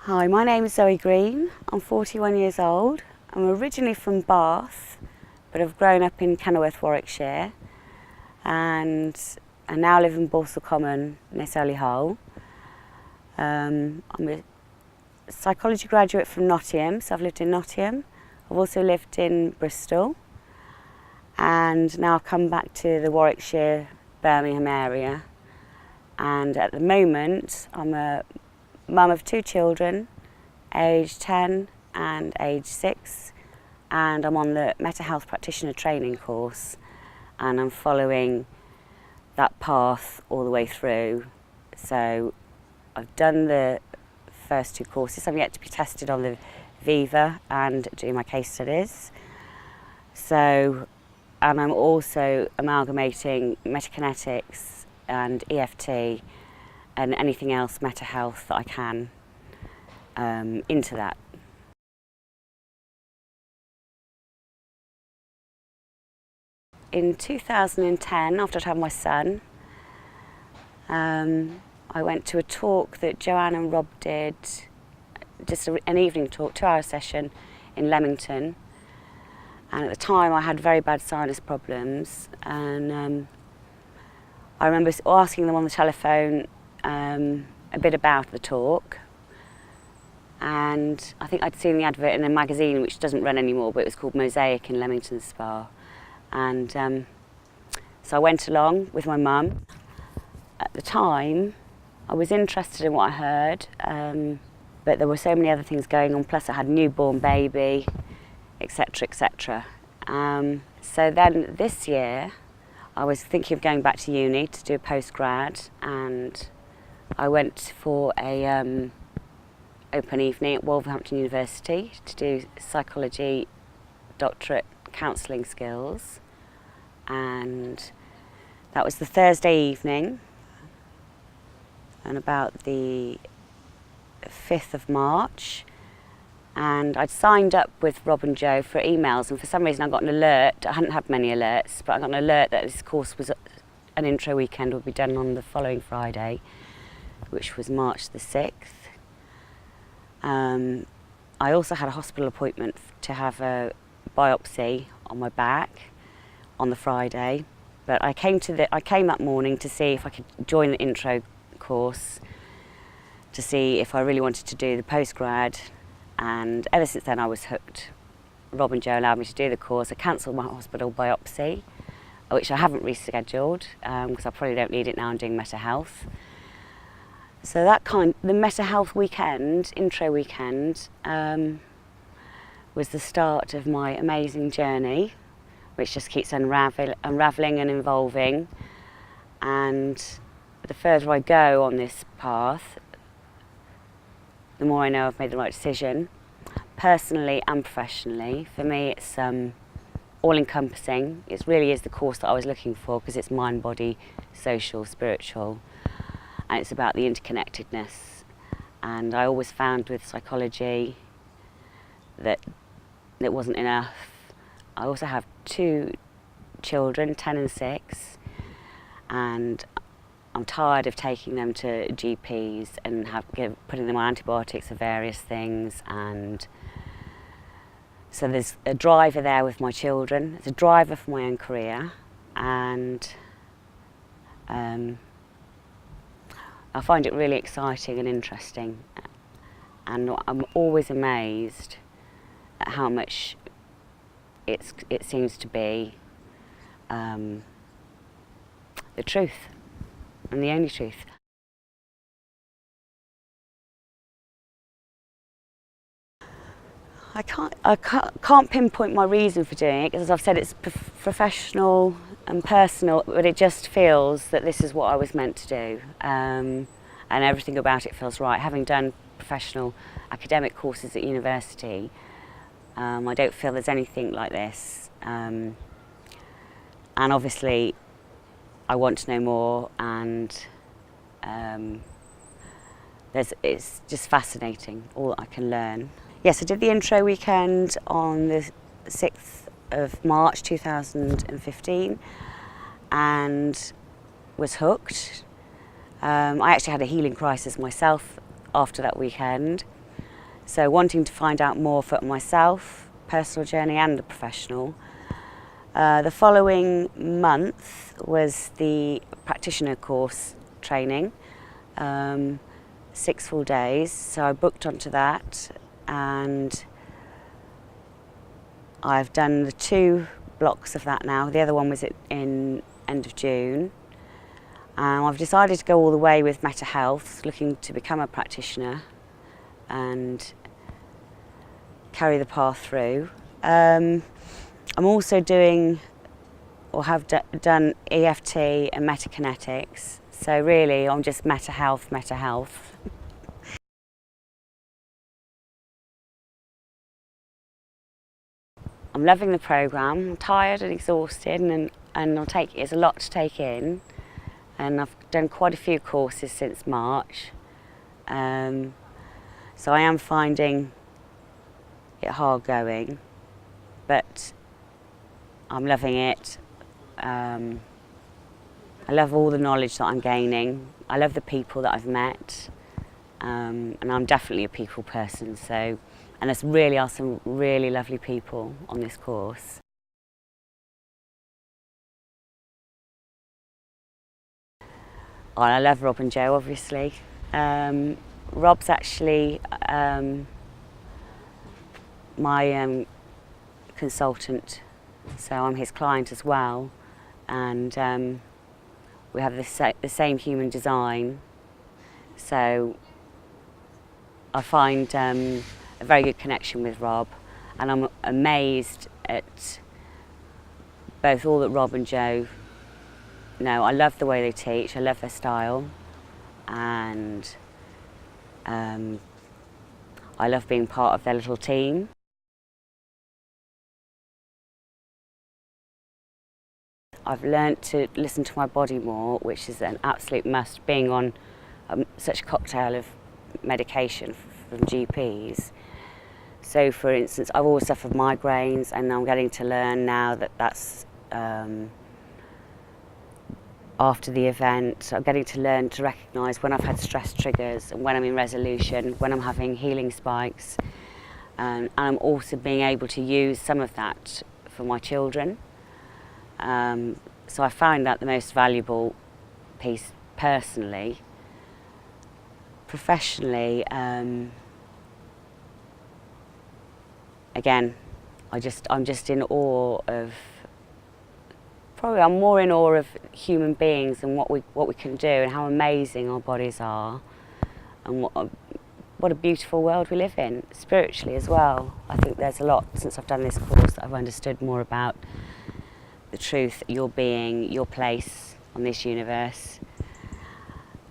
Hi, my name is Zoë Green. I'm 41 years old. I'm originally from Bath, but I've grown up in Kenilworth, Warwickshire, and I now live in Borsal Common near Solihull. I'm a psychology graduate from Nottingham, so I've lived in Nottingham. I've also lived in Bristol, and now I've come back to the Warwickshire, Birmingham area. And at the moment, I'm a mum of 2 children, aged 10 and aged 6, and I'm on the META-Health Practitioner training course, and I'm following that path all the way through. So I've done the first 2 courses. I'm yet to be tested on the Viva and doing my case studies. And I'm also amalgamating metakinetics and EFT and anything else Meta Health that I can into that. In 2010, after I'd had my son, I went to a talk that Joanne and Rob did, just an evening talk, 2-hour session in Leamington. And at the time I had very bad sinus problems, and I remember asking them on the telephone a bit about the talk, and I think I'd seen the advert in a magazine which doesn't run anymore, but it was called Mosaic in Leamington Spa, and so I went along with my mum. At the time I was interested in what I heard, but there were so many other things going on, plus I had a newborn baby, etc, etc. So then this year I was thinking of going back to uni to do a postgrad, and I went for a open evening at Wolverhampton University to do psychology doctorate counselling skills, and that was the Thursday evening, and about the 5th of March, and I'd signed up with Rob and Joe for emails, and for some reason I got an alert. I hadn't had many alerts, but I got an alert that this course was an intro weekend, would be done on the following Friday, which was March the 6th. I also had a hospital appointment to have a biopsy on my back on the Friday, but I came that morning to see if I could join the intro course, to see if I really wanted to do the postgrad, and ever since then I was hooked. Rob and Joe allowed me to do the course. I cancelled my hospital biopsy, which I haven't rescheduled because I probably don't need it now. I'm doing Meta Health. So the Meta Health weekend, intro weekend, was the start of my amazing journey, which just keeps unravelling and evolving. And the further I go on this path, the more I know I've made the right decision, personally and professionally. For me, it's all-encompassing. It really is the course that I was looking for, because it's mind, body, social, spiritual, and it's about the interconnectedness. And I always found with psychology that it wasn't enough. I also have 2 children, 10 and 6, and I'm tired of taking them to GPs and putting them on antibiotics for various things. And so there's a driver there with my children. There's a driver for my own career, and I find it really exciting and interesting, and I'm always amazed at how much it seems to be the truth, and the only truth. I can't pinpoint my reason for doing it, because as I've said, it's professional and personal, but it just feels that this is what I was meant to do, and everything about it feels right. Having done professional academic courses at university, I don't feel there's anything like this, and obviously I want to know more, and it's just fascinating, all that I can learn. Yes, I did the intro weekend on the 6th of March 2015 and was hooked. I actually had a healing crisis myself after that weekend, So wanting to find out more for myself, personal journey and the professional. The following month was the practitioner course training, 6 full days, so I booked onto that, and I've done the 2 blocks of that now. The other one was in end of June. I've decided to go all the way with META-Health, looking to become a practitioner and carry the path through. I'm also doing, or have done EFT and metakinetics, so really I'm just META-Health, META-Health. I'm loving the programme. I'm tired and exhausted, and it's a lot to take in. And I've done quite a few courses since March. So I am finding it hard going, but I'm loving it. I love all the knowledge that I'm gaining. I love the people that I've met, and I'm definitely a people person. And there really are some really lovely people on this course. Oh, I love Rob and Jo, obviously. Rob's actually my consultant, so I'm his client as well, and we have the same human design, so I find a very good connection with Rob, and I'm amazed at both all that Rob and Jo know. I love the way they teach, I love their style, and I love being part of their little team. I've learnt to listen to my body more, which is an absolute must, being on such a cocktail of medication from GPs. So for instance, I've always suffered migraines, and I'm getting to learn now that that's after the event. I'm getting to learn to recognise when I've had stress triggers, and when I'm in resolution, when I'm having healing spikes. And I'm also being able to use some of that for my children. So I find that the most valuable piece personally. Professionally, again, I'm just in awe of, probably I'm more in awe of human beings and what we can do, and how amazing our bodies are, and what a beautiful world we live in, spiritually as well. I think there's a lot, since I've done this course, that I've understood more about the truth, your being, your place on this universe.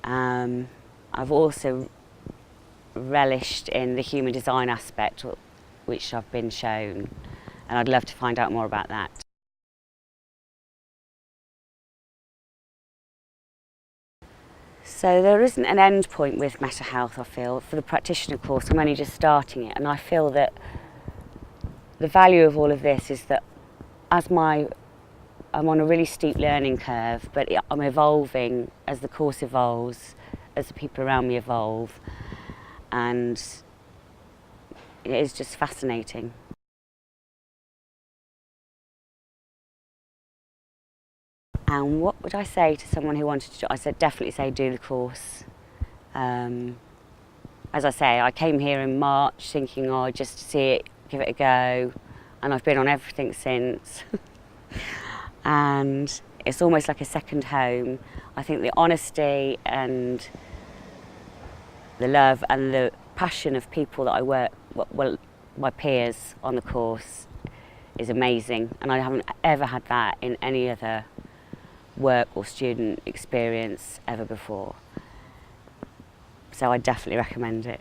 I've also relished in the human design aspect, which I've been shown, and I'd love to find out more about that. So there isn't an end point with META-Health, I feel. For the practitioner course, I'm only just starting it, and I feel that the value of all of this is that I'm on a really steep learning curve, but I'm evolving as the course evolves, as the people around me evolve, and it is just fascinating. And what would I say to someone who wanted to do? I said definitely say do the course. As I say, I came here in March thinking, oh, just to see it, give it a go, and I've been on everything since. And it's almost like a second home. I think the honesty and the love and the passion of people that I work, well, my peers on the course, is amazing, and I haven't ever had that in any other work or student experience ever before. So I definitely recommend it.